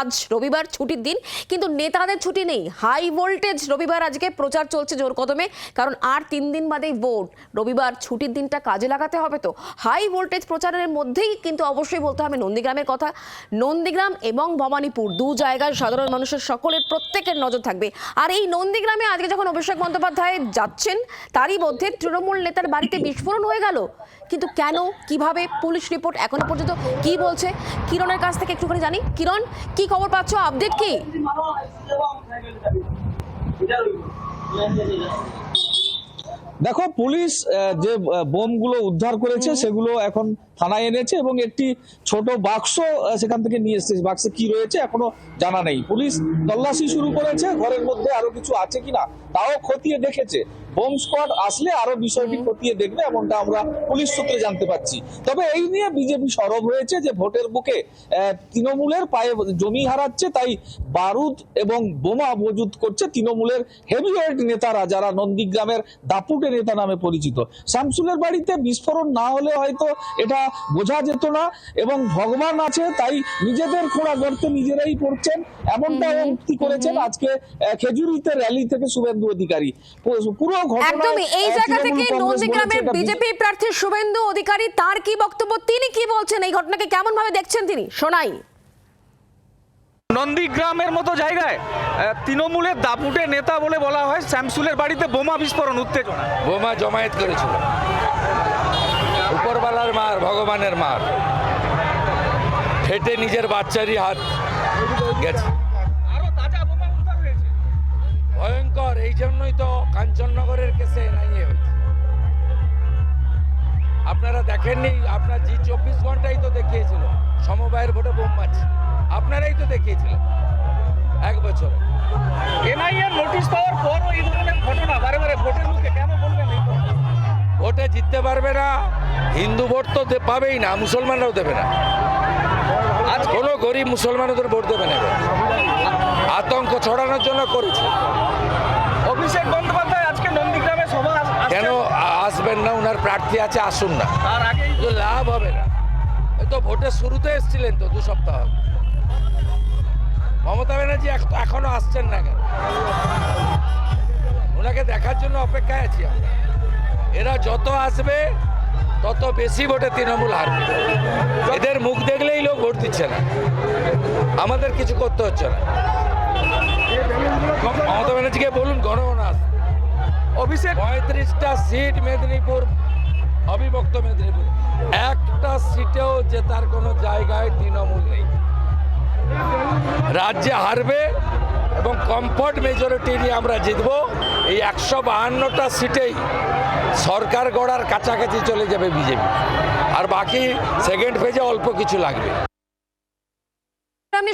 আজ রবিবার ছুটির দিন, কিন্তু নেতাদের ছুটি নেই। হাই ভোল্টেজ রবিবার আজকে প্রচার চলছে জোর কদমে, কারণ আর 3 দিন বাদেই ভোট। রবিবার ছুটির দিনটা কাজে লাগাতে হবে। তো হাই ভোল্টেজ প্রচারের মধ্যেই কিন্তু অবশ্যই বলতে হবে নন্দীগ্রামের কথা। নন্দীগ্রাম এবং ভবানীপুর দু জায়গায় সাধারণ মানুষের সকলের প্রত্যেকের নজর থাকবে। আর এই নন্দীগ্রামে আজকে যখন অভিষেক বন্দ্যোপাধ্যায় যাচ্ছেন, তারই মধ্যে তৃণমূল নেতার বাড়িতে বিস্ফোরণ হয়ে গেল। কিন্তু কেন, কিভাবে, পুলিশ রিপোর্ট এখনো পর্যন্ত কি বলছে, কিরণের কাছ থেকে একটুখানি জানি। কিরণ, কি খবর পাচ্ছ, আপডেট কি? দেখো, পুলিশ যে বোমগুলো উদ্ধার করেছে সেগুলো এখন থানায় এনেছে এবং একটি ছোট বাক্স সেখান থেকে নিয়ে এসেছে। বাক্সে কি রয়েছে এখনো জানা নেই। পুলিশ তল্লাশি শুরু করেছে, ঘরের মধ্যে আরো কিছু আছে কিনা তাও খতিয়ে দেখেছে। বোম স্কোয়াড আসলে আরো বিষয়টি খতিয়ে দেখবে, এমনটা আমরা পুলিশ সূত্রে জানতে পারছি। তবে এই নিয়ে বিজেপি সরব হয়েছে যে ভোটের বুকে তৃণমূলের পায়ে জমি হারাচ্ছে, তাই বারুদ এবং বোমা মজুত করছে তৃণমূলের হেভিওয়েট নেতারা, যারা নন্দীগ্রামের দাপুটে নেতা নামে পরিচিত। শামসুলের বাড়িতে বিস্ফোরণ না হলে হয়তো এটা বোঝা যেত না, এবং ভগবান আছে তাই নিজেদের খোঁড়া গর্তে নিজেরাই পড়ছেন, এমনটা উক্তি করেছেন আজকে খেজুরিতে র্যালি থেকে শুভেন্দু অধিকারী। পুরো একদমই এই জায়গা থেকে নন্দীগ্রামের বিজেপি প্রার্থী শুভেন্দু অধিকারী, তার কি বক্তব্য, তিনি কি বলছেন, এই ঘটনাকে কেমন ভাবে দেখছেন তিনি, শোনাই। নন্দীগ্রামের মতো জায়গায় তৃণমূলের দাপুটে নেতা বলে বলা হয় শামসুলের বাড়িতে বোমা বিস্ফোরণ, উত্তেজনা। বোমা জমায়েত করেছিল, উপরওয়ালার মার, ভগবানের মার, ফেটে নিজের বাচ্চারই হাত গেছে। আরো তাজা বোমা উদ্ধার হয়েছে। ভয়ঙ্কর, এই জন্যই তো কাঞ্চননগরের কেসে এনআইএ হয়েছে। আপনারা দেখেননি, আপনার জি 24 ঘন্টাই তো দেখিয়েছিল সমবায়ের ভোটে বোম মারছে, আপনারাই তো দেখিয়েছিলেন 1 বছরে। এনআইএ নোটিশ পাওয়ার পরও এই ধরনের ঘটনা বারে বারে ভোটের মুখে, কেন বলবেন এই কথা? ভোটে জিততে পারবে না, হিন্দু ভোট তো পাবেই না, মুসলমানরাও দেবে না। আজ কোনো গরিব মুসলমান ওদের ভোট দেবে না, আতঙ্ক ছড়ানোর জন্য করেছে। অভিষেক বন্দ্যোপাধ্যায় আজকে নন্দীগ্রামে সভা কেন আসবেন না? উনার প্রার্থী আছে, আসুন না, তার আগেই লাভ হবে না। তো ভোটের শুরুতে এসেছিলেন তো 2 সপ্তাহ। মমতা ব্যানার্জি এখনো আসছেন না কেন? ওনাকে দেখার জন্য অপেক্ষায় আছি আমরা। এরা যত আসবে তত বেশি ভোটে তৃণমূল হারবে। এদের মুখ দেখলেই লোক ভোট দিচ্ছে না, আমাদের কিছু করতে হচ্ছে না। মমতা ব্যানার্জিকে বলুন গণগণনা আসবে। অভিষেক 35টা সিট মেদিনীপুর, অবিভক্ত মেদিনীপুর, একটা সিটেও জেতার কোনো জায়গায় তৃণমূল নেই। রাজ্যে হারবে এবং কমফর্ট মেজরিটি নিয়ে আমরা জিতবো। এই 152টা সিটেই সরকার গড়ার কাছাকাছি চলে যাবে বিজেপি, আর বাকি সেকেন্ড ফেজে অল্প কিছু লাগবে।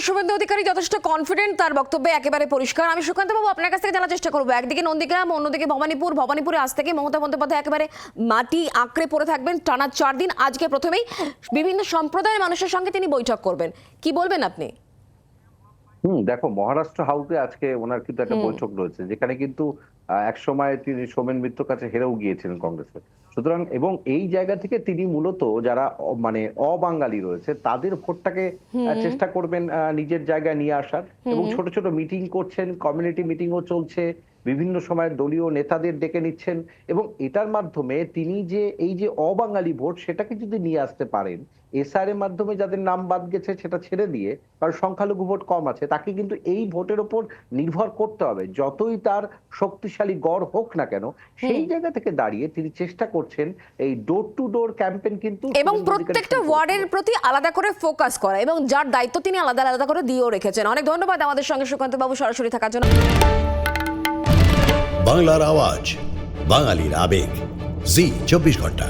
শুভেন্দু অধিকারী যথেষ্ট কনফিডেন্ট, তার বক্তব্যে একেবারে পরিষ্কার। আমি সুকান্ত বাবু আপনার কাছ থেকে জানার চেষ্টা করবো, একদিকে নন্দীগ্রাম, অন্যদিকে ভবানীপুরে আজ থেকে মমতা বন্দ্যোপাধ্যায় একেবারে মাটি আঁকড়ে পড়ে থাকবেন টানা 4 দিন। আজকে প্রথমেই বিভিন্ন সম্প্রদায়ের মানুষের সঙ্গে তিনি বৈঠক করবেন, কি বলবেন আপনি? দেখো, মহারাষ্ট্র হাউসে আজকে ওনার কিন্তু একটা বৈঠক রয়েছে, যেখানে কিন্তু এক সময় তিনি সোমেন মিত্রর কাছে হেরেও গিয়েছিলেন কংগ্রেসে। সুতরাং এবং এই জায়গা থেকে তিনি মূলত যারা মানে অবাঙালি রয়েছে তাদের ভোটটাকে চেষ্টা করবেন নিজের জায়গায় নিয়ে আসার, এবং ছোট ছোট মিটিং করছেন, কমিউনিটি মিটিংও চলছে, বিভিন্ন সময় দলীয় নেতাদের ডেকে নিচ্ছেন, এবং এটার মাধ্যমে তিনি যে এই যে অবাঙালি ভোট সেটাকে যদি নিয়ে আসতে পারেন, এসআর এর মাধ্যমে যাদের নাম বাদ গেছে সেটা ছেড়ে দিয়ে, কারণ সংখ্যালঘু ভোট কম আছে, তাকে কিন্তু এই ভোটের উপর নির্ভর করতে হবে, যতই তার শক্তিশালী গড় হোক না কেন। সেই জায়গা থেকে দাঁড়িয়ে তিনি চেষ্টা করছেন এই ডোর টু ডোর ক্যাম্পেইন কিন্তু, এবং প্রত্যেকটা ওয়ার্ডের প্রতি আলাদা করে ফোকাস করা, এবং যার দায়িত্ব তিনি আলাদা আলাদা করে দিয়েও রেখেছেন। অনেক ধন্যবাদ আমাদের সঙ্গে সুকান্ত বাবু সরাসরি থাকার জন্য। বাংলার আওয়াজ, বাঙালির আবেগ, জি 24 ঘন্টা।